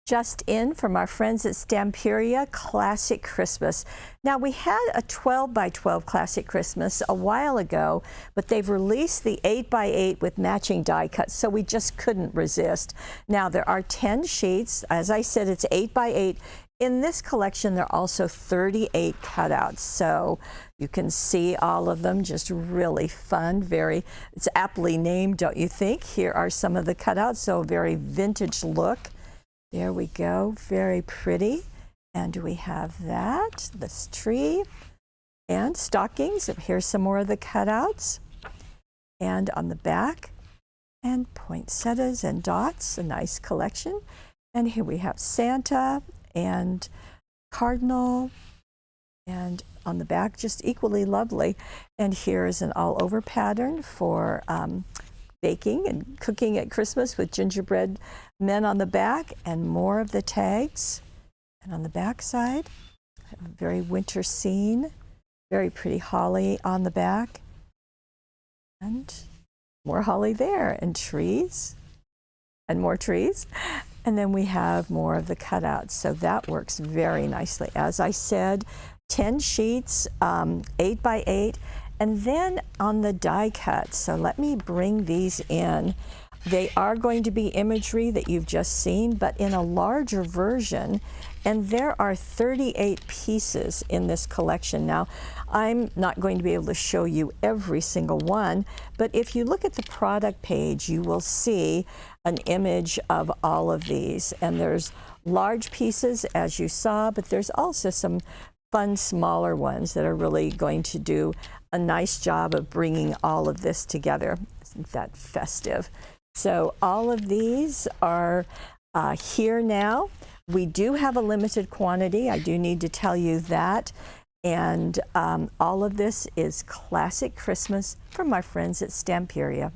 Just in from our friends at Stamperia, Classic Christmas. Now, we had a 12 by 12 Classic Christmas a while ago, but they've released the 8 by 8 with matching die cuts, so we just couldn't resist. Now, there are 10 sheets. As I said, it's 8 by 8. In this collection, there are also 38 cutouts, so you can see all of them. Just really fun, it's aptly named, don't you think? Here are some of the cutouts, so a very vintage look. There we go, very pretty. And we have that, this tree, and stockings. Here's some more of the cutouts. And on the back, and poinsettias and dots, a nice collection. And here we have Santa and Cardinal, and on the back, just equally lovely. And here is an all-over pattern for baking and cooking at Christmas with gingerbread men on the back, and more of the tags. And on the back side, a very winter scene, very pretty holly on the back, and more holly there, and trees, and more trees. And then we have more of the cutouts, so that works very nicely. As I said, 10 sheets, 8 by 8. And then on the die cuts, so let me bring these in. They are going to be imagery that you've just seen, but in a larger version. And there are 38 pieces in this collection. Now, I'm not going to be able to show you every single one, but if you look at the product page, you will see an image of all of these. And there's large pieces, as you saw, but there's also some fun, smaller ones that are really going to do a nice job of bringing all of this together. Isn't that festive? So all of these are here now. We do have a limited quantity. I do need to tell you that. And all of this is Classic Christmas from my friends at Stamperia.